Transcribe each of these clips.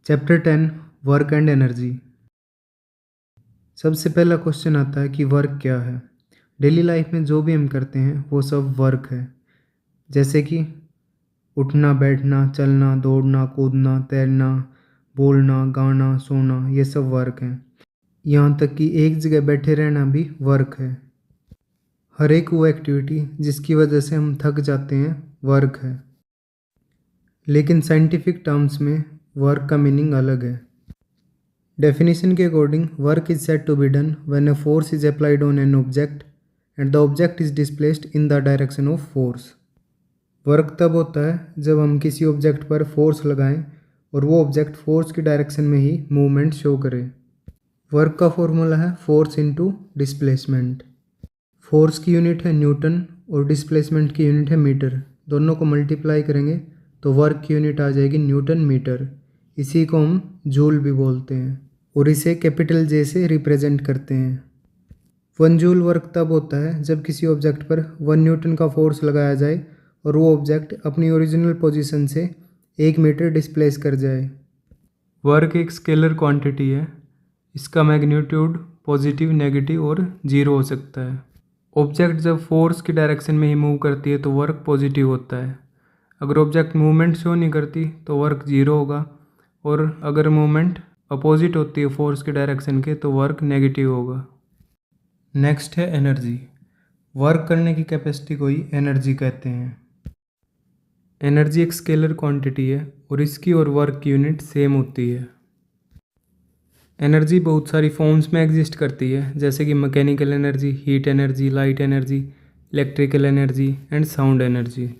Chapter 10 work and energy. सबसे पहला question आता है कि वर्क क्या है। डेली लाइफ में जो भी हम करते हैं वो सब वर्क है। जैसे कि उठना, बैठना, चलना, दौड़ना, कूदना, तैरना, बोलना, गाना, सोना, ये सब वर्क है। यहाँ तक कि एक जगह बैठे रहना भी वर्क है। हर एक वो एक्टिविटी जिसकी वजह से हम थक जाते हैं वर्क है। लेकिन साइंटिफिक टर्म्स में वर्क का मीनिंग अलग है। डेफिनेशन के according work is said to be done when a force is applied on an object and the object is displaced in the direction of force. Work तब होता है जब हम किसी ऑब्जेक्ट पर फोर्स लगाएं और वो ऑब्जेक्ट फोर्स की डायरेक्शन में ही मूवमेंट शो करे। वर्क का फॉर्मूला है फोर्स इनटू डिस्प्लेसमेंट। फोर्स की यूनिट है न्यूटन और डिस्प्लेसमेंट की यूनिट है मीटर। दोनों को मल्टीप्लाई करेंगे तो वर्क की यूनिट आ जाएगी न्यूटन मीटर। इसी को हम जूल भी बोलते हैं और इसे कैपिटल जे से रिप्रेजेंट करते हैं। 1 जूल वर्क तब होता है जब किसी ऑब्जेक्ट पर 1 न्यूटन का फोर्स लगाया जाए और वो ऑब्जेक्ट अपनी ओरिजिनल पोजीशन से 1 मीटर डिस्प्लेस कर जाए। वर्क एक स्केलर क्वांटिटी है। इसका मैग्नीट्यूड पॉजिटिव, नेगेटिव और जीरो हो सकता है। ऑब्जेक्ट जब फोर्स की डायरेक्शन में ही मूव करती है तो वर्क पॉजिटिव होता है। अगर ऑब्जेक्ट मूवमेंट शो नहीं करती तो वर्क जीरो होगा, और अगर मूवमेंट अपोजिट होती है फोर्स के डायरेक्शन के तो वर्क नेगेटिव होगा। नेक्स्ट है एनर्जी। वर्क करने की कैपेसिटी को ही एनर्जी कहते हैं। एनर्जी एक स्केलर क्वांटिटी है और इसकी और वर्क की यूनिट सेम होती है। एनर्जी बहुत सारी फॉर्म्स में एग्जिस्ट करती है, जैसे कि mechanical energy, heat energy, light energy, electrical energy and sound energy.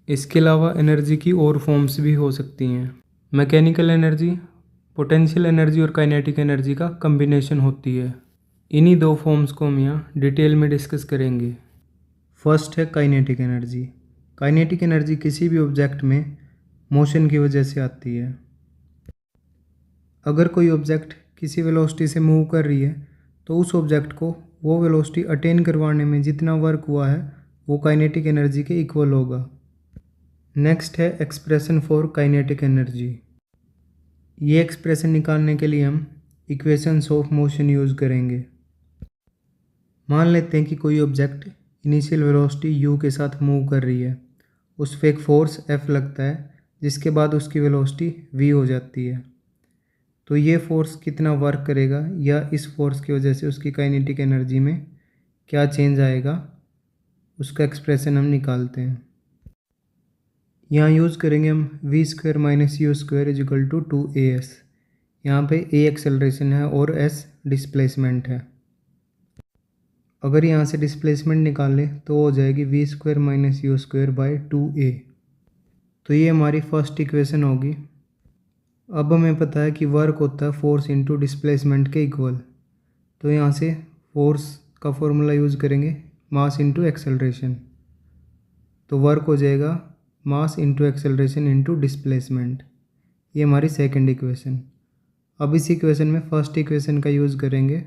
इसके अलावा एनर्जी की और फॉर्म्स भी हो सकती हैं। मैकेनिकल एनर्जी पोटेंशियल एनर्जी और काइनेटिक एनर्जी का कम्बिनेशन होती है। इन्हीं दो फॉर्म्स को हम यहाँ डिटेल में डिस्कस करेंगे। फर्स्ट है काइनेटिक एनर्जी। काइनेटिक एनर्जी किसी भी ऑब्जेक्ट में मोशन की वजह से आती है। अगर कोई ऑब्जेक्ट किसी वेलोसिटी से मूव कर रही है तो उस ऑब्जेक्ट को वो वेलोसिटी अटेन करवाने में जितना वर्क हुआ है वो काइनेटिक एनर्जी के इक्वल होगा। नेक्स्ट है एक्सप्रेशन फॉर काइनेटिक एनर्जी। ये एक्सप्रेशन निकालने के लिए हम इक्वेशंस ऑफ मोशन यूज़ करेंगे। मान लेते हैं कि कोई ऑब्जेक्ट इनिशियल वेलोसिटी u के साथ मूव कर रही है। उस पर एक फोर्स F लगता है जिसके बाद उसकी वेलोसिटी v हो जाती है। तो ये फोर्स कितना वर्क करेगा या इस फोर्स की वजह से उसकी काइनेटिक एनर्जी में क्या चेंज आएगा, उसका एक्सप्रेशन हम निकालते हैं। यहाँ यूज़ करेंगे हम v² - u² = 2as। यहाँ पे a एक्सेलरेशन है और s डिस्प्लेसमेंट है। अगर यहाँ से डिस्प्लेसमेंट निकाल लें तो हो जाएगी v² - u² / 2a। तो ये हमारी फर्स्ट इक्वेशन होगी। अब हमें पता है कि वर्क होता है फोर्स इनटू डिस्प्लेसमेंट के इक्वल। तो यहाँ से फोर्स का फॉर्मूला यूज़ करेंगे मास इनटू एक्सेलरेशन। तो वर्क हो जाएगा mass into acceleration into displacement. ये हमारी सेकंड इक्वेशन। अब इस इक्वेशन में फर्स्ट इक्वेशन का यूज़ करेंगे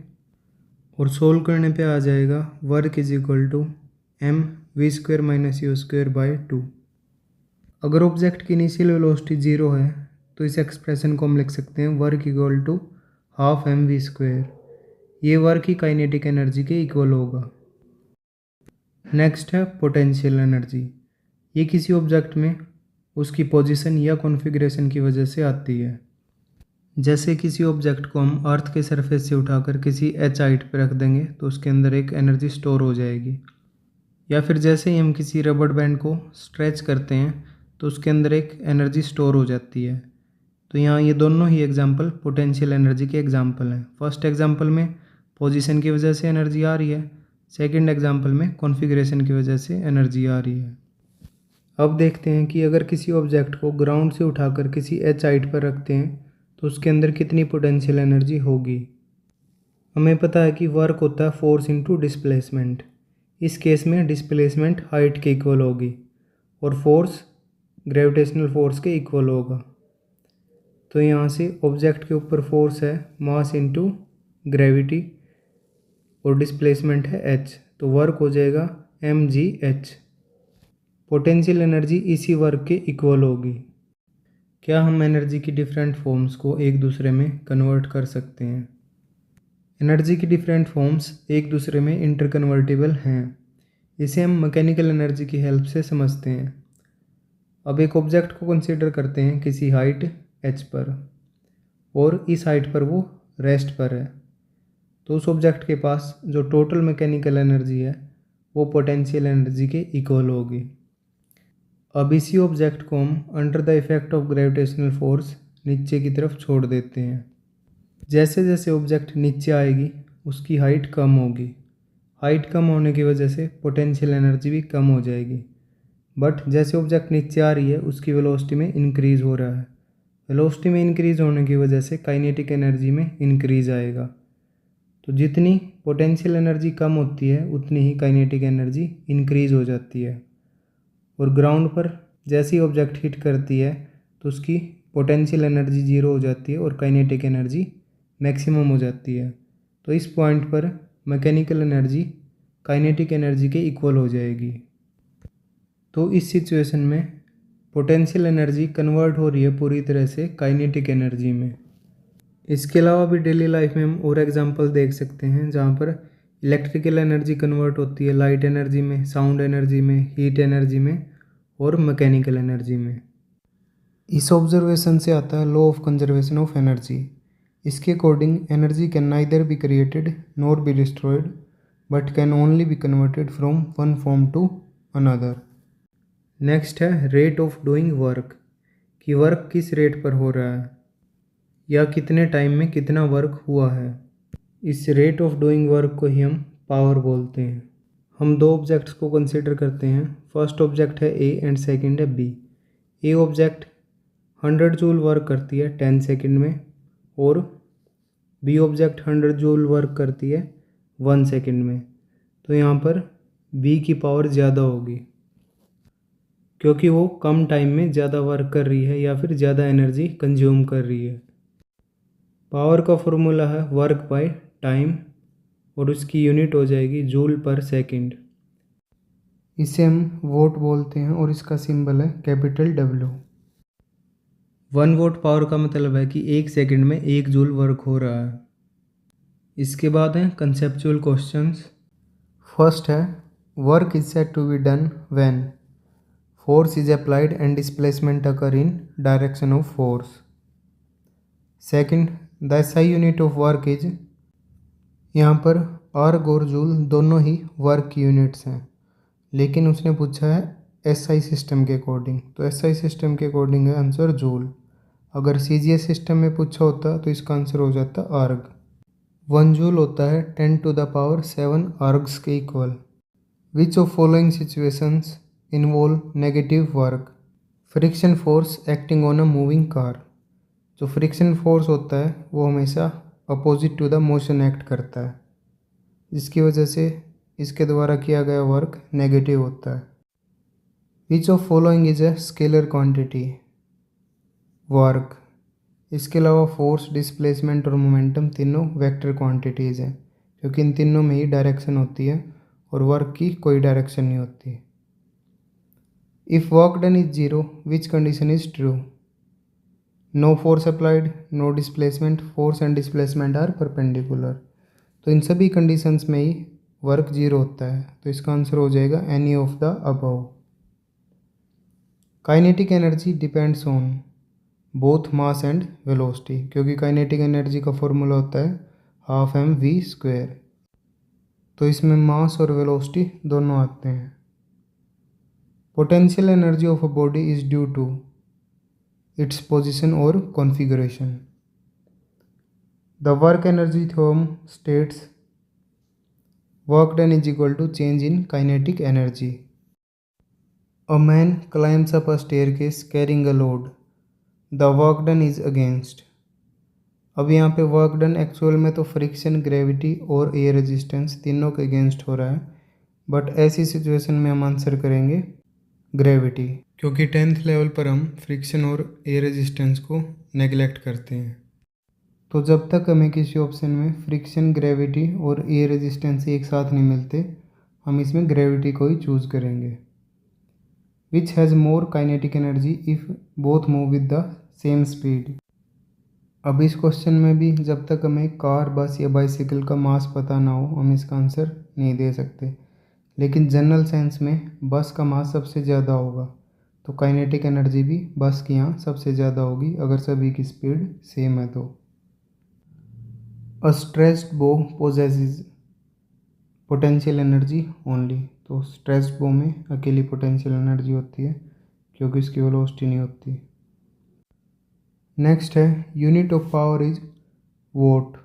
और सोल्व करने पे आ जाएगा work is equal to m v² - u² / 2। अगर ऑब्जेक्ट की इनिशियल वेलोसिटी 0 है तो इस एक्सप्रेशन को हम लिख सकते हैं वर्क इक्वल टू ½ mv²। ये वर्क ही काइनेटिक एनर्जी के इक्वल होगा। नेक्स्ट है पोटेंशियल एनर्जी। ये किसी ऑब्जेक्ट में उसकी पोजीशन या कॉन्फ़िगरेशन की वजह से आती है। जैसे किसी ऑब्जेक्ट को हम अर्थ के सरफेस से उठाकर किसी h हाइट पर रख देंगे तो उसके अंदर एक एनर्जी स्टोर हो जाएगी। या फिर जैसे ही हम किसी रबड़ बैंड को स्ट्रेच करते हैं तो उसके अंदर एक एनर्जी स्टोर हो जाती है। तो यहाँ ये दोनों ही एग्जाम्पल पोटेंशियल एनर्जी के एग्जाम्पल हैं। फर्स्ट एग्जाम्पल में पोजीशन की वजह से एनर्जी आ रही है, सेकंड एग्जाम्पल में कॉन्फ़िगरेशन की वजह से एनर्जी आ रही है। अब देखते हैं कि अगर किसी ऑब्जेक्ट को ग्राउंड से उठाकर किसी h हाइट पर रखते हैं तो उसके अंदर कितनी पोटेंशियल एनर्जी होगी। हमें पता है कि वर्क होता है फोर्स इनटू डिस्प्लेसमेंट। इस केस में डिस्प्लेसमेंट हाइट के इक्वल होगी और फोर्स ग्रेविटेशनल फोर्स के इक्वल होगा। तो यहाँ से ऑब्जेक्ट के ऊपर फोर्स है मास इनटू ग्रेविटी और डिस्प्लेसमेंट है h, तो वर्क हो जाएगा mgh। पोटेंशियल एनर्जी इसी वर्क के इक्वल होगी क्या हम एनर्जी की डिफरेंट फॉर्म्स को एक दूसरे में कन्वर्ट कर सकते हैं? एनर्जी की डिफरेंट फॉर्म्स एक दूसरे में इंटरकन्वर्टिबल हैं। इसे हम मैकेनिकल एनर्जी की हेल्प से समझते हैं। अब एक ऑब्जेक्ट को कंसीडर करते हैं किसी हाइट h पर, और इस हाइट पर वो रेस्ट पर है। तो उस ऑब्जेक्ट के पास जो टोटल मैकेनिकल एनर्जी है वो पोटेंशियल एनर्जी के इक्वल होगी। अब इसी ऑब्जेक्ट को हम under the effect of gravitational force नीचे की तरफ छोड़ देते हैं। जैसे जैसे ऑब्जेक्ट नीचे आएगी उसकी हाइट कम होगी। हाइट कम होने की वजह से पोटेंशियल एनर्जी भी कम हो जाएगी। बट जैसे ऑब्जेक्ट नीचे आ रही है उसकी वेलोसिटी में इंक्रीज़ हो रहा है। वेलोसिटी में इंक्रीज़ होने की वजह से काइनेटिक एनर्जी में इंक्रीज़ आएगा। तो जितनी पोटेंशियल एनर्जी कम होती है उतनी ही काइनेटिक एनर्जी इंक्रीज़ हो जाती है। और ग्राउंड पर जैसे ही ऑब्जेक्ट हिट करती है तो उसकी पोटेंशियल एनर्जी ज़ीरो हो जाती है और काइनेटिक एनर्जी मैक्सिमम हो जाती है। तो इस पॉइंट पर मैकेनिकल एनर्जी काइनेटिक एनर्जी के इक्वल हो जाएगी। तो इस सिचुएशन में पोटेंशियल एनर्जी कन्वर्ट हो रही है पूरी तरह से काइनेटिक एनर्जी में। इसके अलावा भी डेली लाइफ में हम और एग्जांपल देख सकते हैं जहाँ पर इलेक्ट्रिकल एनर्जी कन्वर्ट होती है लाइट एनर्जी में, साउंड एनर्जी में, हीट एनर्जी में और मैकेनिकल एनर्जी में। इस ऑब्जर्वेशन से आता है law of conservation of energy. इसके according energy can neither be created nor be destroyed but can only be converted from one form to another. Next है रेट ऑफ डूइंग वर्क, कि work किस rate पर हो रहा है या कितने टाइम में कितना वर्क हुआ है। इस रेट ऑफ डूइंग वर्क को ही हम पावर बोलते हैं। हम दो ऑब्जेक्ट्स को कंसीडर करते हैं। फर्स्ट ऑब्जेक्ट है ए एंड सेकंड है B. A object 100 joule work करती है 10 सेकंड में और बी ऑब्जेक्ट 100 जूल वर्क करती है 1 सेकंड में। तो यहाँ पर बी की पावर ज़्यादा होगी क्योंकि वो कम टाइम में ज़्यादा वर्क कर रही है या फिर ज़्यादा एनर्जी कंज्यूम कर रही है। पावर का फॉर्मूला है वर्क बाय टाइम और उसकी यूनिट हो जाएगी जूल पर सेकंड। इसे हम वोट बोलते हैं और इसका सिंबल है कैपिटल W। 1 वोट पावर का मतलब है कि 1 सेकंड में 1 जूल वर्क हो रहा है। इसके बाद हैं कंसेप्चुअल क्वेश्चंस। फर्स्ट है work is said to be done when force is applied and displacement occur in direction of force. Second the SI unit of work is, यहाँ पर आर्ग और जूल दोनों ही वर्क की यूनिट्स हैं, लेकिन उसने पूछा है SI सिस्टम के अकॉर्डिंग, तो SI सिस्टम के अकॉर्डिंग है आंसर जूल। अगर CGS सिस्टम में पूछा होता तो इसका आंसर हो जाता आर्ग। 1 जूल होता है 10⁻7 आर्ग्स के इक्वल। Which of following situations involve negative work? Friction force acting on a moving car. जो फ्रिक्शन फोर्स होता है वो हमेशा opposite to the motion act करता है, जिसकी वजह से इसके द्वारा किया गया वर्क नेगेटिव होता है। विच of following is a scalar quantity? Work. इसके अलावा फोर्स, डिस्प्लेसमेंट और मोमेंटम तीनों वेक्टर क्वांटिटीज़ हैं, क्योंकि इन तीनों में ही डायरेक्शन होती है और वर्क की कोई डायरेक्शन नहीं होती। If work done is zero which condition is true? No force applied, no displacement, force and displacement are perpendicular. तो इन सभी कंडीशंस में ही वर्क जीरो होता है, तो इसका आंसर हो जाएगा any of the above. Kinetic energy depends on both mass and velocity, क्योंकि काइनेटिक एनर्जी का फॉर्मूला होता है 12mv²। तो इसमें मास और वेलोसिटी दोनों आते हैं। Potential energy of a body is due to its position or configuration. The work energy theorem states work done is equal to change in kinetic energy. A man climbs up a staircase carrying a load. The work done is against. अब यहाँ पे work done actual में तो friction, gravity और air resistance तीनों के against हो रहा है, बट ऐसी सिचुएशन में हम आंसर करेंगे ग्रेविटी, क्योंकि 10th लेवल पर हम फ्रिक्शन और एयर रेजिस्टेंस को नेगलेक्ट करते हैं। तो जब तक हमें किसी ऑप्शन में फ्रिक्शन, ग्रेविटी और एयर रेजिस्टेंस एक साथ नहीं मिलते, हम इसमें ग्रेविटी को ही चूज़ करेंगे। Which has more kinetic energy if both move with the same speed. अब इस क्वेश्चन में भी जब तक हमें कार, बस या बाइसिकल का मास पता ना हो हम इसका आंसर नहीं दे सकते। लेकिन जनरल सेंस में बस का मास सबसे ज़्यादा होगा, तो काइनेटिक एनर्जी भी बस की यहाँ सबसे ज़्यादा होगी अगर सभी की स्पीड सेम है तो। अ स्ट्रेच्ड बो पोजेसेस पोटेंशियल एनर्जी ओनली, तो स्ट्रेच्ड बो में अकेली पोटेंशियल एनर्जी होती है क्योंकि इसकी वेलोसिटी नहीं होती। नेक्स्ट है unit of power is vote.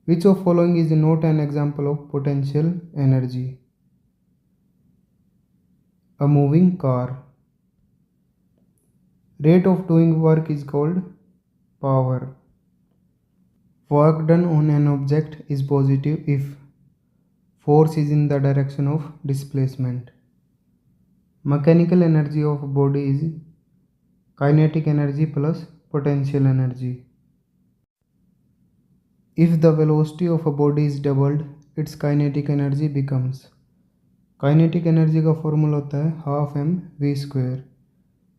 Which of following is not an example of potential energy? A moving car. Rate of doing work is called power. Work done on an object is positive if force is in the direction of displacement. Mechanical energy of a body is kinetic energy plus potential energy. If the velocity of a body is doubled, its kinetic energy becomes. Kinetic energy का formula होता है half M V square.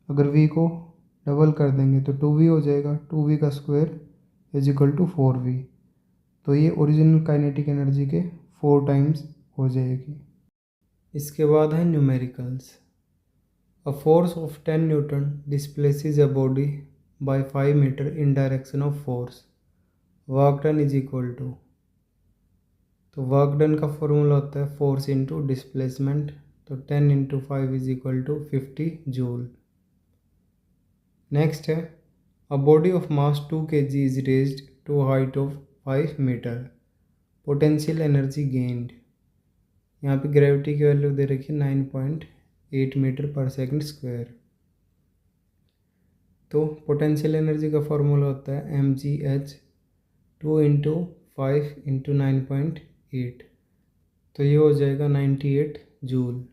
अगर v को double कर देंगे तो 2v हो जाएगा, 2v का square is equal to 4v। तो ये ओरिजिनल काइनेटिक एनर्जी के 4 टाइम्स हो जाएगी। इसके बाद है numericals. A force of 10 newton displaces a body by 5 metre in direction of force, work done is equal to. तो वर्क डन का फॉर्मूला होता है फोर्स इंटू डिस्प्लेसमेंट, तो 10 into 5 is equal to 50 joule. Next है a body of mass 2 kg is raised to height of 5 metre, potential energy gained. यहाँ पे gravity की value दे रखी है 9.8 मीटर पर सेकंड स्क्वायर। तो पोटेंशियल एनर्जी का फॉर्मूला होता है mgh 2 इंटू 5 इंटू 9.8, तो ये हो जाएगा 98 joule.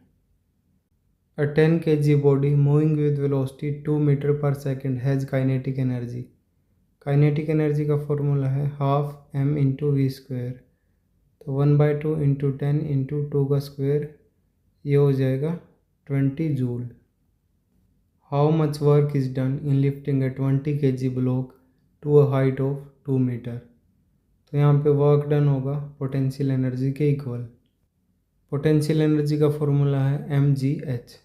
A 10 kg body moving with velocity 2 metre per second has kinetic energy. Kinetic energy का फॉर्मूला है half M into V square, तो 1/2 इंटू 10 इंटू 2 का स्क्वायर, ये हो जाएगा 20 joule. How much work is done in lifting a 20 kg block to a height of 2 metre. तो यहाँ पे वर्क डन होगा पोटेंशियल एनर्जी के इक्वल। पोटेंशियल एनर्जी का फॉर्मूला है mgh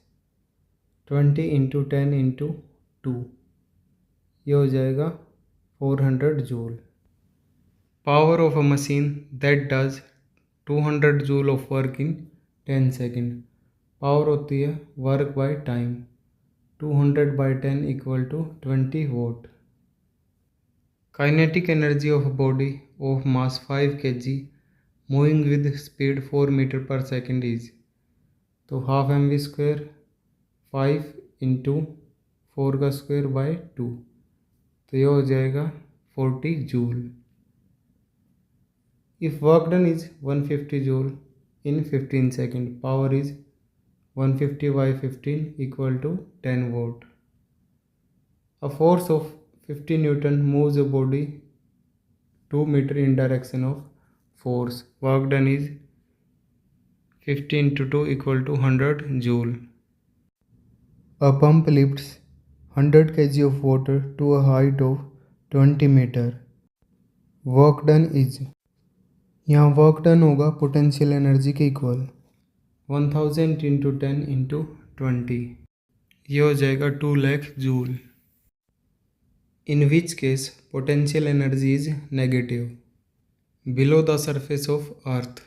20 इंटू 10 इंटू 2, ये हो जाएगा 400 joule. Power of a machine that does 200 joule of work in 10 second. पावर होती है work by time, 200/10 equal to 20 watt. Kinetic energy of body of mass 5 kg moving with speed 4 metre per second is, तो half M V square 5 into 4 का square by 2, तो ये हो जाएगा 40 joule. If work done is 150 joule in 15 second, power is 150/15 equal to 10 watt. A force of 50 newton moves a body 2 metre in direction of force, work done is 50 into 2 equal to 100 joule. A pump lifts 100 kg of water to a height of 20 meter. Work done is, यहाँ work done होगा potential energy के equal 1000 into 10 into 20, ये हो जाएगा 2 lakh joule. In which case potential energy is negative below the surface of earth.